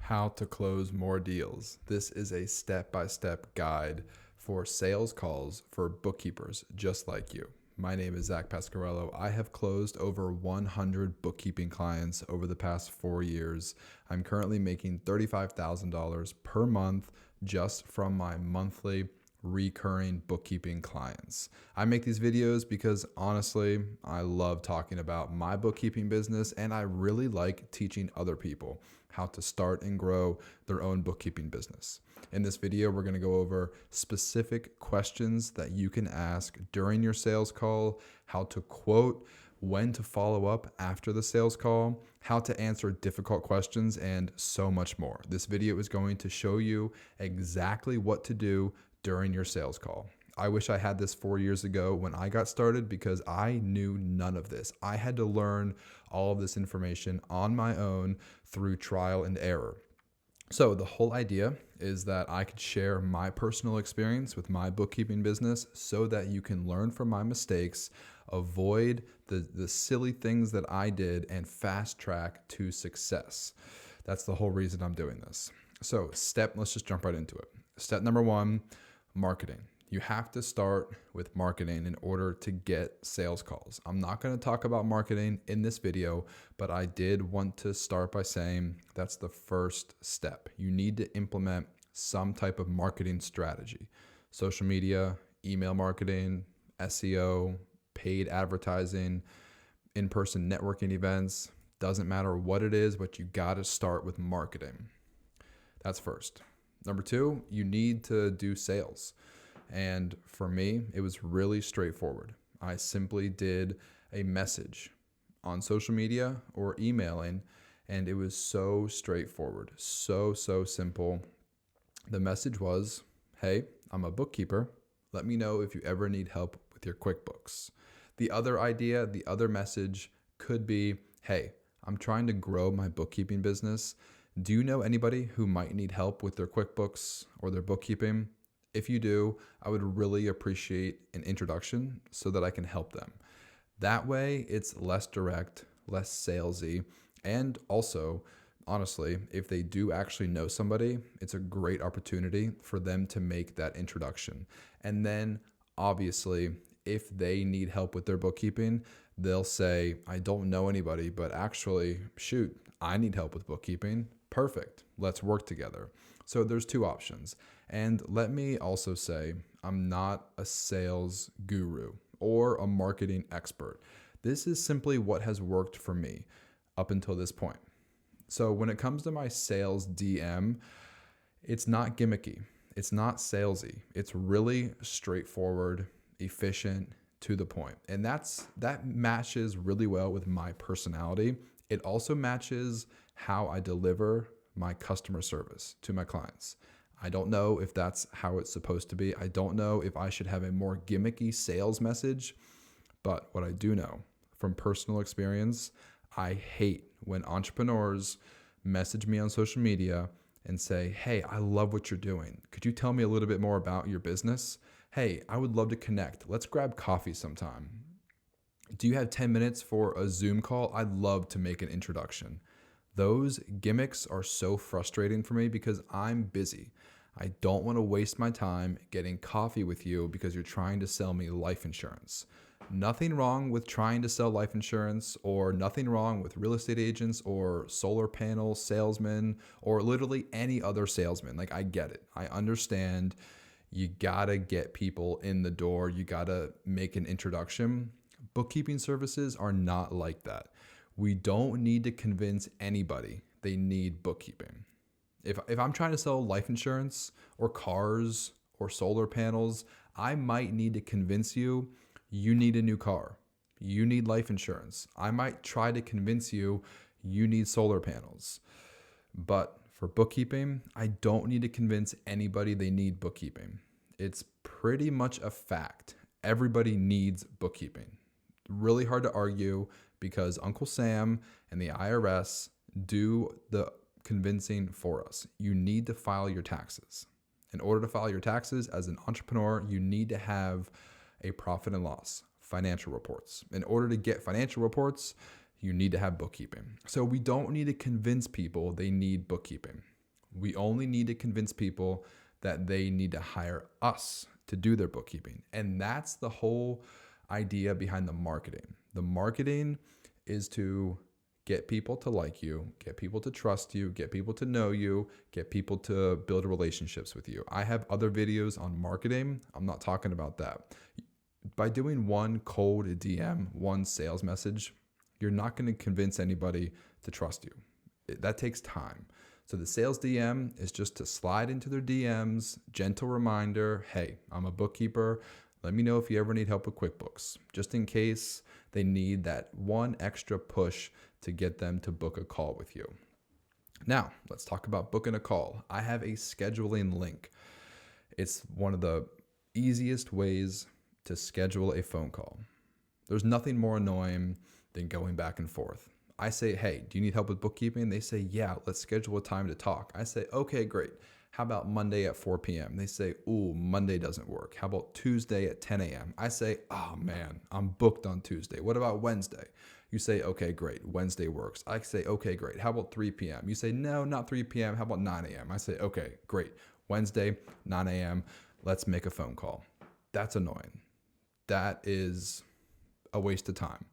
How to close more deals. This is a step-by-step guide for sales calls for bookkeepers just like you. My name is Zach Pasquarello. I have closed over 100 bookkeeping clients over the past 4 years. I'm currently making $35,000 per month just from my monthly recurring bookkeeping clients. I make these videos because honestly, I love talking about my bookkeeping business and I really like teaching other people how to start and grow their own bookkeeping business. In this video, we're going to go over specific questions that you can ask during your sales call, how to quote, when to follow up after the sales call, how to answer difficult questions, and so much more. This video is going to show you exactly what to do during your sales call. I wish I had this 4 years ago when I got started because I knew none of this. I had to learn all of this information on my own through trial and error. So the whole idea is that I could share my personal experience with my bookkeeping business so that you can learn from my mistakes, avoid the silly things that I did, and fast track to success. That's the whole reason I'm doing this. So let's just jump right into it. Step number 1, marketing. You have to start with marketing in order to get sales calls. I'm not going to talk about marketing in this video, but I did want to start by saying that's the first step. You need to implement some type of marketing strategy. Social media, email marketing, SEO, paid advertising, in-person networking events. Doesn't matter what it is, but you got to start with marketing. That's first. Number 2, you need to do sales. And for me, it was really straightforward. I simply did a message on social media or emailing, and it was so straightforward, so simple. The message was, hey, I'm a bookkeeper. Let me know if you ever need help with your QuickBooks. The other message could be, hey, I'm trying to grow my bookkeeping business. Do you know anybody who might need help with their QuickBooks or their bookkeeping? If you do, I would really appreciate an introduction so that I can help them. That way, it's less direct, less salesy, and also, honestly, if they do actually know somebody, it's a great opportunity for them to make that introduction. And then, obviously, if they need help with their bookkeeping, they'll say, I don't know anybody, but actually, shoot, I need help with bookkeeping. Perfect. Let's work together. So there's 2 options. And let me also say, I'm not a sales guru or a marketing expert. This is simply what has worked for me up until this point. So when it comes to my sales DM, it's not gimmicky. It's not salesy. It's really straightforward, efficient, to the point. And that matches really well with my personality. It also matches how I deliver my customer service to my clients. I don't know if that's how it's supposed to be. I don't know if I should have a more gimmicky sales message, but what I do know from personal experience, I hate when entrepreneurs message me on social media and say, hey, I love what you're doing. Could you tell me a little bit more about your business? Hey, I would love to connect. Let's grab coffee sometime. Do you have 10 minutes for a Zoom call? I'd love to make an introduction. Those gimmicks are so frustrating for me because I'm busy. I don't want to waste my time getting coffee with you because you're trying to sell me life insurance. Nothing wrong with trying to sell life insurance, or nothing wrong with real estate agents or solar panel salesmen or literally any other salesman. Like, I get it. I understand you gotta get people in the door. You gotta make an introduction. Bookkeeping services are not like that. We don't need to convince anybody they need bookkeeping. If I'm trying to sell life insurance or cars or solar panels, I might need to convince you need a new car. You need life insurance. I might try to convince you need solar panels. But for bookkeeping, I don't need to convince anybody they need bookkeeping. It's pretty much a fact. Everybody needs bookkeeping. Really hard to argue because Uncle Sam and the IRS do the convincing for us. You need to file your taxes. In order to file your taxes as an entrepreneur, you need to have a profit and loss, financial reports. In order to get financial reports, you need to have bookkeeping. So we don't need to convince people they need bookkeeping. We only need to convince people that they need to hire us to do their bookkeeping. And that's the whole idea behind the marketing. The marketing is to get people to like you, get people to trust you, get people to know you, get people to build relationships with you. I have other videos on marketing. I'm not talking about that. By doing one cold DM, one sales message, you're not going to convince anybody to trust you. That takes time. So the sales DM is just to slide into their DMs, gentle reminder, hey, I'm a bookkeeper. Let me know if you ever need help with QuickBooks, just in case they need that one extra push to get them to book a call with you. Now, let's talk about booking a call. I have a scheduling link. It's one of the easiest ways to schedule a phone call. There's nothing more annoying than going back and forth. I say, hey, do you need help with bookkeeping? They say, yeah, let's schedule a time to talk. I say, okay, great. How about Monday at 4 p.m.? They say, ooh, Monday doesn't work. How about Tuesday at 10 a.m.? I say, oh man, I'm booked on Tuesday. What about Wednesday? You say, okay, great. Wednesday works. I say, okay, great. How about 3 p.m.? You say, no, not 3 p.m. How about 9 a.m.? I say, okay, great. Wednesday, 9 a.m. Let's make a phone call. That's annoying. That is a waste of time.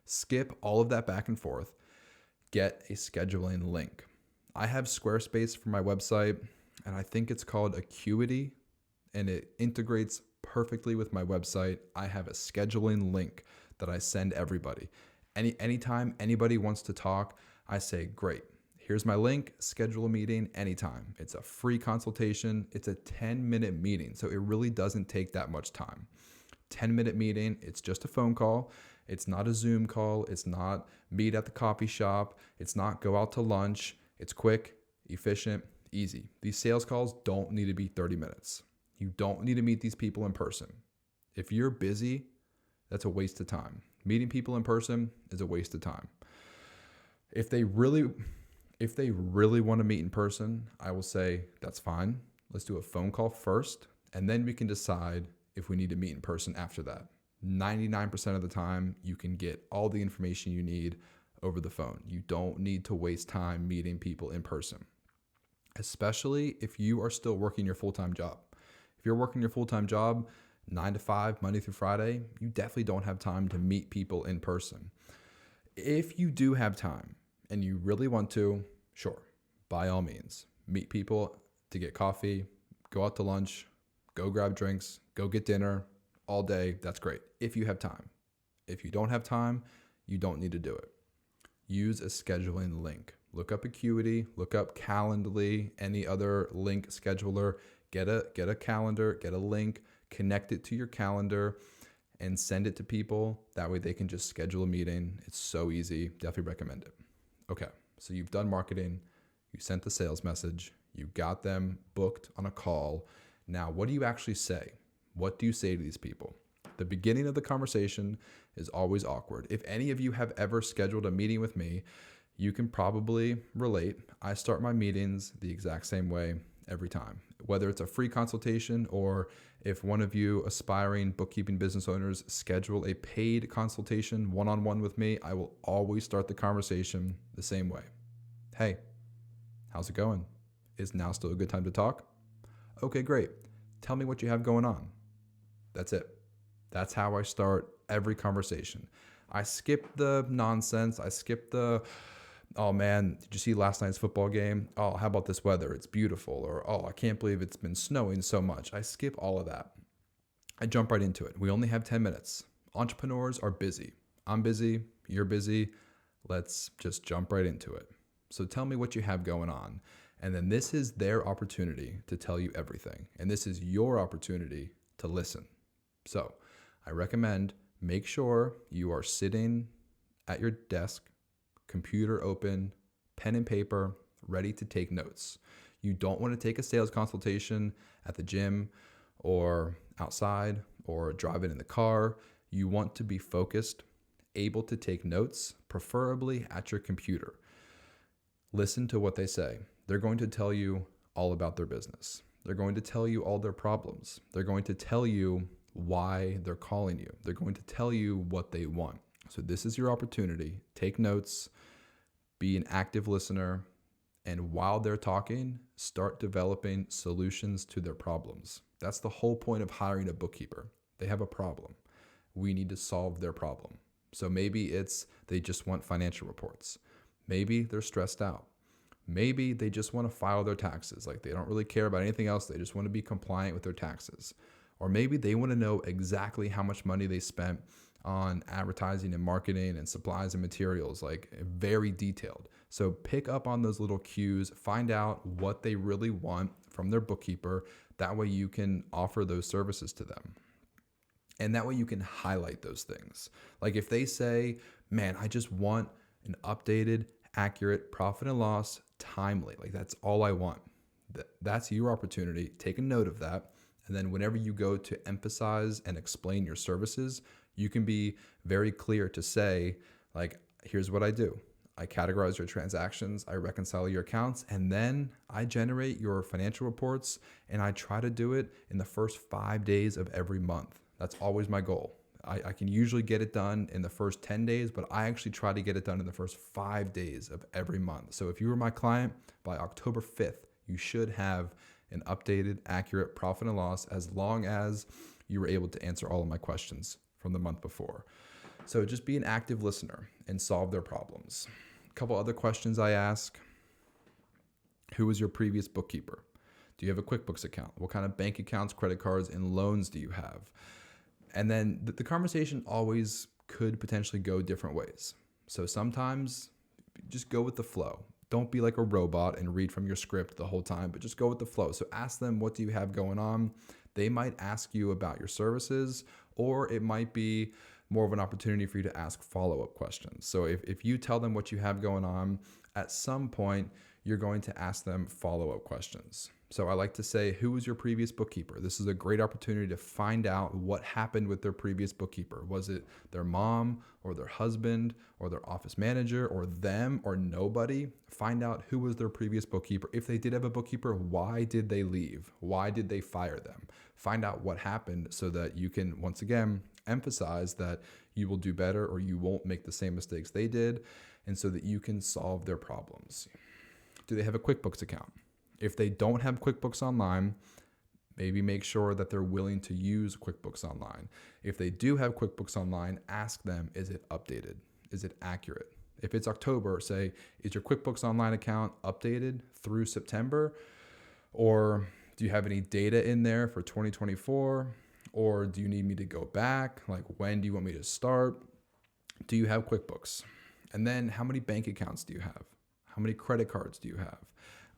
Skip all of that back and forth. Get a scheduling link. I have Squarespace for my website, and I think it's called Acuity, and it integrates perfectly with my website. I have a scheduling link that I send everybody. Anytime anybody wants to talk, I say, great, here's my link, schedule a meeting anytime. It's a free consultation. It's a 10-minute meeting, so it really doesn't take that much time. 10-minute meeting, it's just a phone call. It's not a Zoom call. It's not meet at the coffee shop. It's not go out to lunch. It's quick, efficient, easy. These sales calls don't need to be 30 minutes. You don't need to meet these people in person. If you're busy, that's a waste of time. Meeting people in person is a waste of time. If they really want to meet in person, I will say that's fine. Let's do a phone call first, and then we can decide if we need to meet in person after that. 99% of the time, you can get all the information you need over the phone. You don't need to waste time meeting people in person, especially if you are still working your full-time job. If you're working your full-time job, 9 to 5, Monday through Friday, you definitely don't have time to meet people in person. If you do have time and you really want to, sure, by all means, meet people to get coffee, go out to lunch, go grab drinks, go get dinner all day. That's great if you have time. If you don't have time, you don't need to do it. Use a scheduling link. Look up Acuity, look up Calendly, any other link scheduler. Get a calendar, get a link, connect it to your calendar, and send it to people. That way they can just schedule a meeting. It's so easy. Definitely recommend it. Okay, so you've done marketing, you sent the sales message, you got them booked on a call. Now, what do you actually say? What do you say to these people? The beginning of the conversation is always awkward. If any of you have ever scheduled a meeting with me, you can probably relate. I start my meetings the exact same way every time, whether it's a free consultation or if one of you aspiring bookkeeping business owners schedule a paid consultation one-on-one with me, I will always start the conversation the same way. Hey, how's it going? Is now still a good time to talk? Okay, great. Tell me what you have going on. That's it. That's how I start every conversation. I skip the nonsense. I skip the, oh man, did you see last night's football game? Oh, how about this weather? It's beautiful. Or, oh, I can't believe it's been snowing so much. I skip all of that. I jump right into it. We only have 10 minutes. Entrepreneurs are busy. I'm busy. You're busy. Let's just jump right into it. So tell me what you have going on. And then this is their opportunity to tell you everything. And this is your opportunity to listen. So I recommend make sure you are sitting at your desk, computer open, pen and paper, ready to take notes. You don't want to take a sales consultation at the gym or outside or driving in the car. You want to be focused, able to take notes, preferably at your computer. Listen to what they say. They're going to tell you all about their business. They're going to tell you all their problems. They're going to tell you why they're calling you. They're going to tell you what they want. So this is your opportunity. Take notes, be an active listener, And while they're talking, start developing solutions to their problems. That's the whole point of hiring a bookkeeper. They have a problem. We need to solve their problem. So maybe it's they just want financial reports. Maybe they're stressed out. Maybe they just want to file their taxes. Like they don't really care about anything else. They just want to be compliant with their taxes. Or maybe they want to know exactly how much money they spent on advertising and marketing and supplies and materials, like very detailed. So pick up on those little cues, find out what they really want from their bookkeeper. That way you can offer those services to them. And that way you can highlight those things. Like if they say, man, I just want an updated, accurate profit and loss, timely. Like that's all I want. That's your opportunity. Take a note of that. And then whenever you go to emphasize and explain your services, you can be very clear to say, like, here's what I do. I categorize your transactions, I reconcile your accounts, and then I generate your financial reports, and I try to do it in the first 5 days of every month. That's always my goal. I can usually get it done in the first 10 days, but I actually try to get it done in the first 5 days of every month. So if you were my client, by October 5th, you should have an updated, accurate profit and loss as long as you were able to answer all of my questions from the month before. So just be an active listener and solve their problems. A couple other questions I ask. Who was your previous bookkeeper? Do you have a QuickBooks account? What kind of bank accounts, credit cards, and loans do you have? And then the conversation always could potentially go different ways. So sometimes just go with the flow. Don't be like a robot and read from your script the whole time, but just go with the flow. So ask them, what do you have going on? They might ask you about your services, or it might be more of an opportunity for you to ask follow-up questions. So if you tell them what you have going on, at some point, you're going to ask them follow-up questions. So I like to say, who was your previous bookkeeper? This is a great opportunity to find out what happened with their previous bookkeeper. Was it their mom or their husband or their office manager or them or nobody? Find out who was their previous bookkeeper. If they did have a bookkeeper, why did they leave? Why did they fire them? Find out what happened so that you can, once again, emphasize that you will do better or you won't make the same mistakes they did, and so that you can solve their problems. Do they have a QuickBooks account? If they don't have QuickBooks Online, maybe make sure that they're willing to use QuickBooks Online. If they do have QuickBooks Online, ask them, is it updated? Is it accurate? If it's October, say, is your QuickBooks Online account updated through September? Or do you have any data in there for 2024? Or do you need me to go back? Like, when do you want me to start? Do you have QuickBooks? And then how many bank accounts do you have? How many credit cards do you have?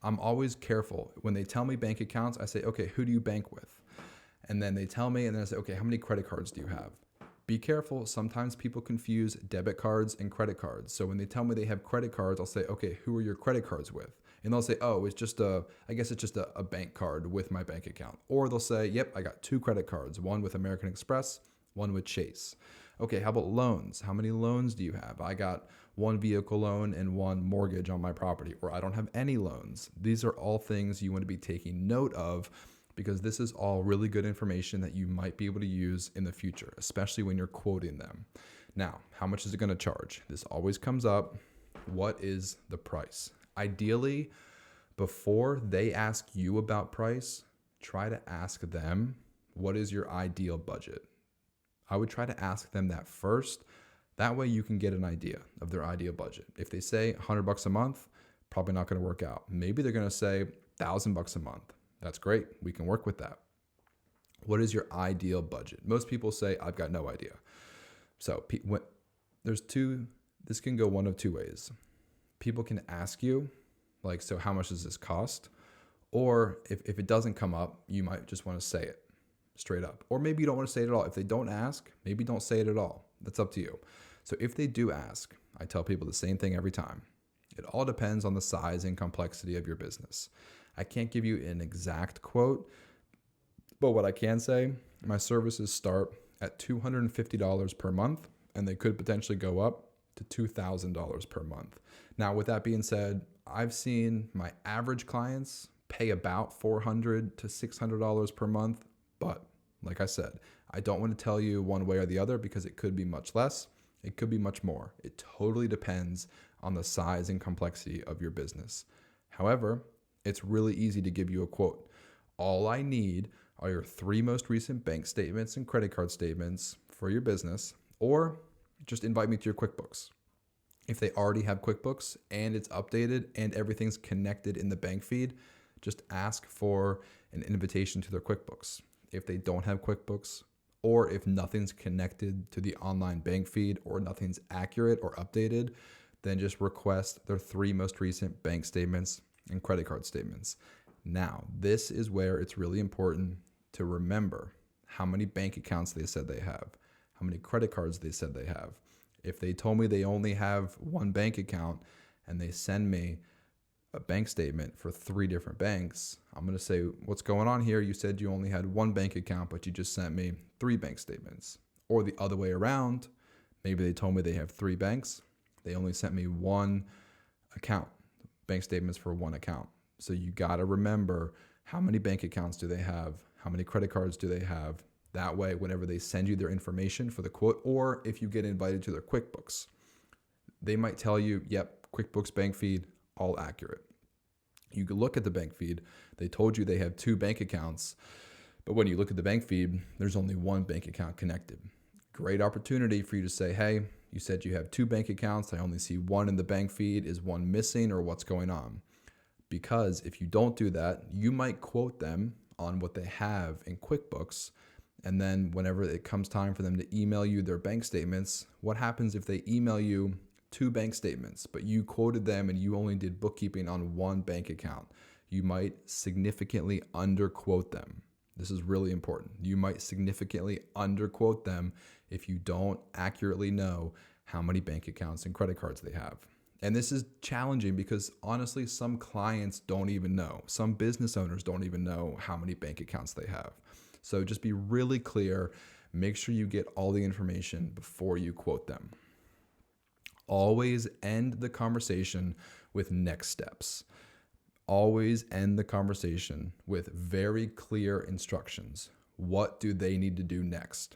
I'm always careful. When they tell me bank accounts, I say, okay, who do you bank with? And then they tell me, and then I say, okay, how many credit cards do you have? Be careful. Sometimes people confuse debit cards and credit cards. So when they tell me they have credit cards, I'll say, okay, who are your credit cards with? And they'll say, oh, I guess it's just a bank card with my bank account. Or they'll say, yep, I got 2 credit cards, one with American Express, one with Chase. Okay, how about loans? How many loans do you have? I got 1 vehicle loan and 1 mortgage on my property, or I don't have any loans. These are all things you want to be taking note of, because this is all really good information that you might be able to use in the future, especially when you're quoting them. Now, how much is it going to charge? This always comes up. What is the price? Ideally, before they ask you about price, try to ask them, what is your ideal budget? I would try to ask them that first. That way you can get an idea of their ideal budget. If they say $100 a month, probably not going to work out. Maybe they're going to say $1,000 a month. That's great. We can work with that. What is your ideal budget? Most people say, I've got no idea. So this can go one of 2 ways. People can ask you, like, so how much does this cost? Or if it doesn't come up, you might just want to say it straight up. Or maybe you don't want to say it at all. If they don't ask, maybe don't say it at all. That's up to you. So if they do ask, I tell people the same thing every time. It all depends on the size and complexity of your business. I can't give you an exact quote, but what I can say, my services start at $250 per month, and they could potentially go up to $2,000 per month. Now, with that being said, I've seen my average clients pay about $400 to $600 per month, but like I said, I don't want to tell you one way or the other, because it could be much less. It could be much more. It totally depends on the size and complexity of your business. However, it's really easy to give you a quote. All I need are your 3 most recent bank statements and credit card statements for your business, or just invite me to your QuickBooks. If they already have QuickBooks and it's updated and everything's connected in the bank feed, just ask for an invitation to their QuickBooks. If they don't have QuickBooks, or if nothing's connected to the online bank feed or nothing's accurate or updated, then just request their 3 most recent bank statements and credit card statements. Now, this is where it's really important to remember how many bank accounts they said they have, how many credit cards they said they have. If they told me they only have 1 bank account and they send me a bank statement for 3 different banks, I'm going to say, what's going on here? You said you only had 1 bank account, but you just sent me 3 bank statements. Or the other way around, maybe they told me they have 3 banks. They only sent me 1 account, bank statements for 1 account. So you got to remember, how many bank accounts do they have? How many credit cards do they have? That way, whenever they send you their information for the quote, or if you get invited to their QuickBooks, they might tell you, yep, QuickBooks bank feed, all accurate. You could look at the bank feed. They told you they have 2 bank accounts, but when you look at the bank feed, there's only 1 bank account connected. Great opportunity for you to say, hey, you said you have 2 bank accounts. I only see 1 in the bank feed. Is 1 missing, or what's going on? Because if you don't do that, you might quote them on what they have in QuickBooks. And then whenever it comes time for them to email you their bank statements, what happens if they email you 2 bank statements, but you quoted them and you only did bookkeeping on 1 bank account? You might significantly underquote them. This is really important. You might significantly underquote them if you don't accurately know how many bank accounts and credit cards they have. And this is challenging because honestly, some clients don't even know. Some business owners don't even know how many bank accounts they have. So just be really clear. Make sure you get all the information before you quote them. Always end the conversation with next steps. Always end the conversation with very clear instructions. What do they need to do next?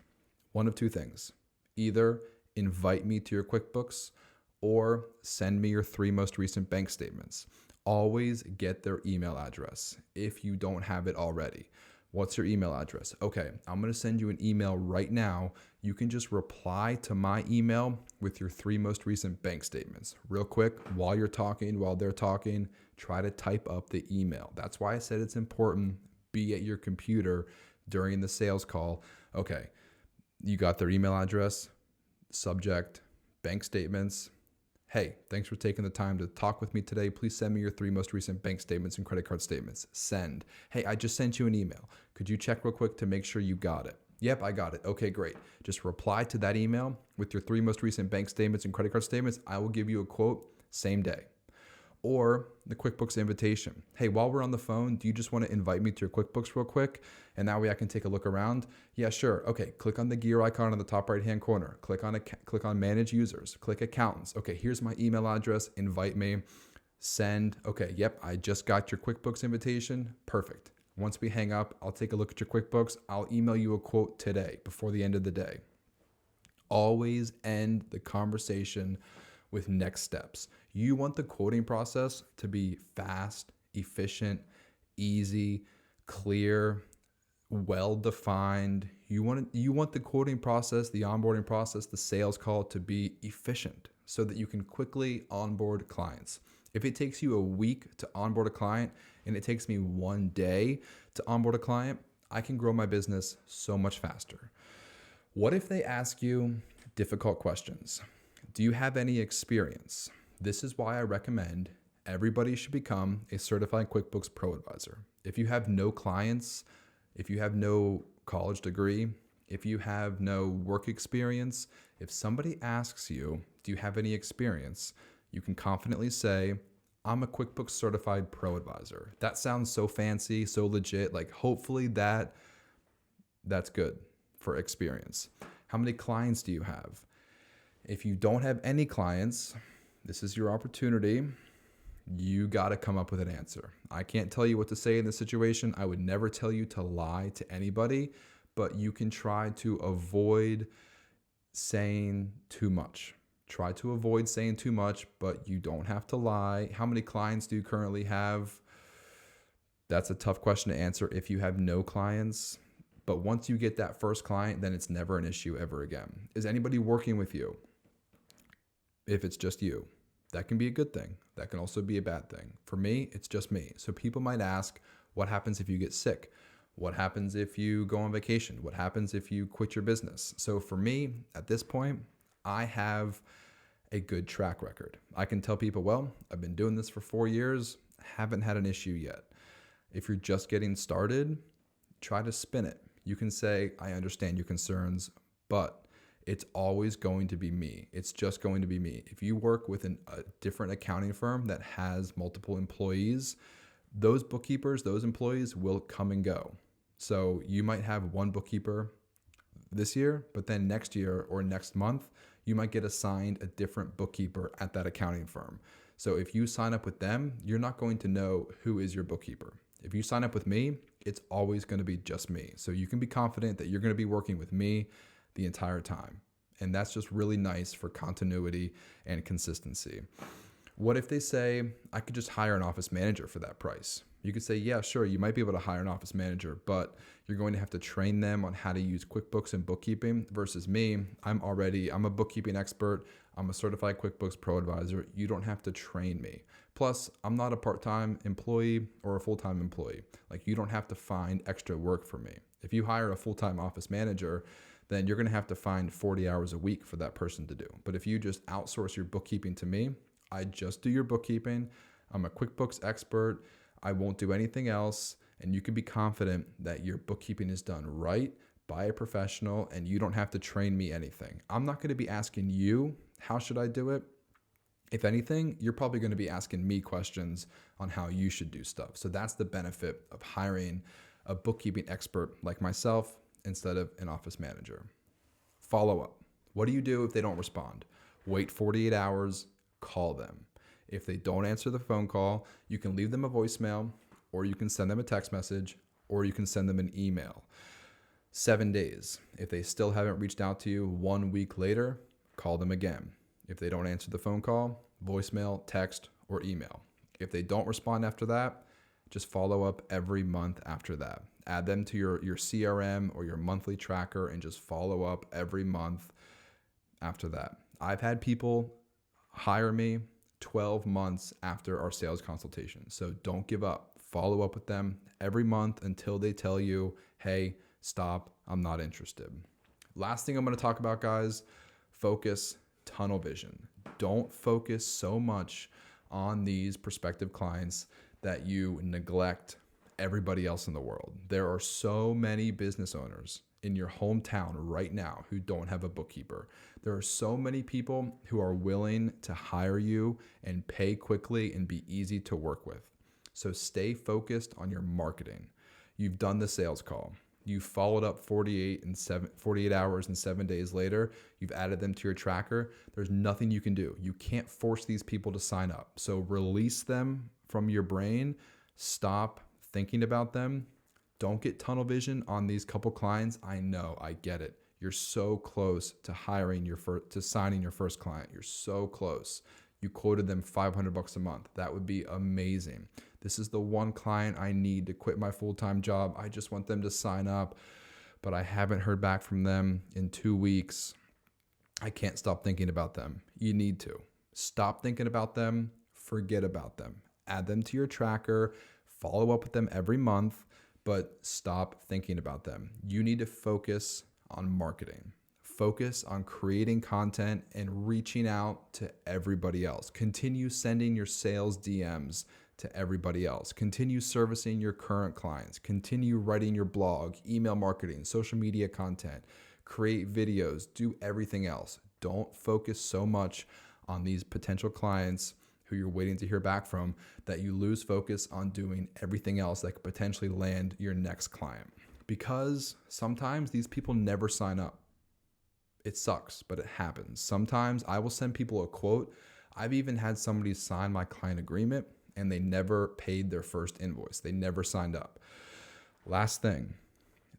One of 2 things. Either invite me to your QuickBooks or send me your 3 most recent bank statements. Always get their email address if you don't have it already. What's your email address? Okay, I'm going to send you an email right now. You can just reply to my email with your 3 most recent bank statements. Real quick, while you're talking, while they're talking, try to type up the email. That's why I said it's important. Be at your computer during the sales call. Okay, you got their email address, subject, bank statements. Hey, thanks for taking the time to talk with me today. Please send me your 3 most recent bank statements and credit card statements. Send. Hey, I just sent you an email. Could you check real quick to make sure you got it? Yep, I got it. Okay, great. Just reply to that email with your 3 most recent bank statements and credit card statements. I will give you a quote same day. Or the QuickBooks invitation. Hey, while we're on the phone, do you just want to invite me to your QuickBooks real quick? And that way I can take a look around. Yeah, sure. Okay, click on the gear icon in the top right-hand corner. Click on Manage Users. Click Accountants. Okay, here's my email address. Invite me. Send. Okay, yep, I just got your QuickBooks invitation. Perfect. Once we hang up, I'll take a look at your QuickBooks. I'll email you a quote today before the end of the day. Always end the conversation with next steps. You want the quoting process to be fast, efficient, easy, clear, well-defined. You want the quoting process, the onboarding process, the sales call to be efficient so that you can quickly onboard clients. If it takes you a week to onboard a client and it takes me 1 day to onboard a client, I can grow my business so much faster. What if they ask you difficult questions? Do you have any experience? This is why I recommend everybody should become a certified QuickBooks Pro Advisor. If you have no clients, if you have no college degree, if you have no work experience, if somebody asks you, do you have any experience? You can confidently say, I'm a QuickBooks Certified Pro Advisor. That sounds so fancy, so legit. Like hopefully that's good for experience. How many clients do you have? If you don't have any clients, this is your opportunity. You got to come up with an answer. I can't tell you what to say in this situation. I would never tell you to lie to anybody, but you can try to avoid saying too much. Try to avoid saying too much, but you don't have to lie. How many clients do you currently have? That's a tough question to answer if you have no clients. But once you get that first client, then it's never an issue ever again. Is anybody working with you? If it's just you, that can be a good thing. That can also be a bad thing. For me, it's just me. So people might ask, what happens if you get sick? What happens if you go on vacation? What happens if you quit your business? So for me, at this point, I have a good track record. I can tell people, well, I've been doing this for 4 years, haven't had an issue yet. If you're just getting started, try to spin it. You can say, I understand your concerns, but it's always going to be me. It's just going to be me. If you work with a different accounting firm that has multiple employees, those bookkeepers, those employees will come and go. So you might have one bookkeeper this year, but then next year or next month, you might get assigned a different bookkeeper at that accounting firm. So if you sign up with them, you're not going to know who is your bookkeeper. If you sign up with me, it's always going to be just me. So you can be confident that you're going to be working with me the entire time. And that's just really nice for continuity and consistency. What if they say, I could just hire an office manager for that price? You could say, yeah, sure, you might be able to hire an office manager, but you're going to have to train them on how to use QuickBooks and bookkeeping versus me. I'm a bookkeeping expert. I'm a certified QuickBooks Pro advisor. You don't have to train me. Plus, I'm not a part-time employee or a full-time employee. Like, you don't have to find extra work for me. If you hire a full-time office manager, then you're going to have to find 40 hours a week for that person to do. But if you just outsource your bookkeeping to me, I just do your bookkeeping. I'm a QuickBooks expert. I won't do anything else. And you can be confident that your bookkeeping is done right by a professional and you don't have to train me anything. I'm not going to be asking you, how should I do it? If anything, you're probably going to be asking me questions on how you should do stuff. So that's the benefit of hiring a bookkeeping expert like myself instead of an office manager. Follow up. What do you do if they don't respond? Wait 48 hours, call them. If they don't answer the phone call, you can leave them a voicemail, or you can send them a text message, or you can send them an email. 7 days. If they still haven't reached out to you 1 week later, call them again. If they don't answer the phone call, voicemail, text, or email. If they don't respond after that, just follow up every month after that. Add them to your CRM or your monthly tracker and just follow up every month after that. I've had people hire me 12 months after our sales consultation. So don't give up. Follow up with them every month until they tell you, hey, stop, I'm not interested. Last thing I'm going to talk about, guys, focus, tunnel vision. Don't focus so much on these prospective clients that you neglect everybody else in the world. There are so many business owners in your hometown right now who don't have a bookkeeper. There are so many people who are willing to hire you and pay quickly and be easy to work with. So stay focused on your marketing. You've done the sales call. You followed up 48 hours and 7 days later. You've added them to your tracker. There's nothing you can do. You can't force these people to sign up. So release them from your brain. Stop thinking about them. Don't get tunnel vision on these couple clients. I know, I get it. You're so close to signing your first client. You're so close. You quoted them $500 a month. That would be amazing. This is the one client I need to quit my full-time job. I just want them to sign up, but I haven't heard back from them in 2 weeks. I can't stop thinking about them. You need to. Stop thinking about them. Forget about them. Add them to your tracker. Follow up with them every month, but stop thinking about them. You need to focus on marketing. Focus on creating content and reaching out to everybody else. Continue sending your sales DMs to everybody else. Continue servicing your current clients. Continue writing your blog, email marketing, social media content, create videos, do everything else. Don't focus so much on these potential clients who you're waiting to hear back from that you lose focus on doing everything else that could potentially land your next client. Because sometimes these people never sign up. It sucks, but it happens. Sometimes I will send people a quote. I've even had somebody sign my client agreement and they never paid their first invoice. They never signed up. Last thing,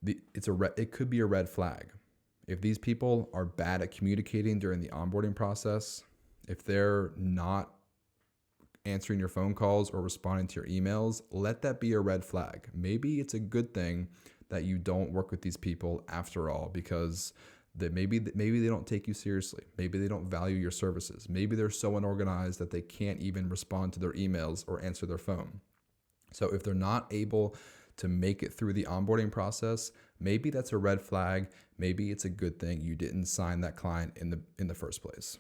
it could be a red flag. If these people are bad at communicating during the onboarding process, if they're not answering your phone calls or responding to your emails, let that be a red flag. Maybe it's a good thing that you don't work with these people after all, because maybe they don't take you seriously. Maybe they don't value your services. Maybe they're so unorganized that they can't even respond to their emails or answer their phone. So if they're not able to make it through the onboarding process, maybe that's a red flag. Maybe it's a good thing you didn't sign that client in the first place.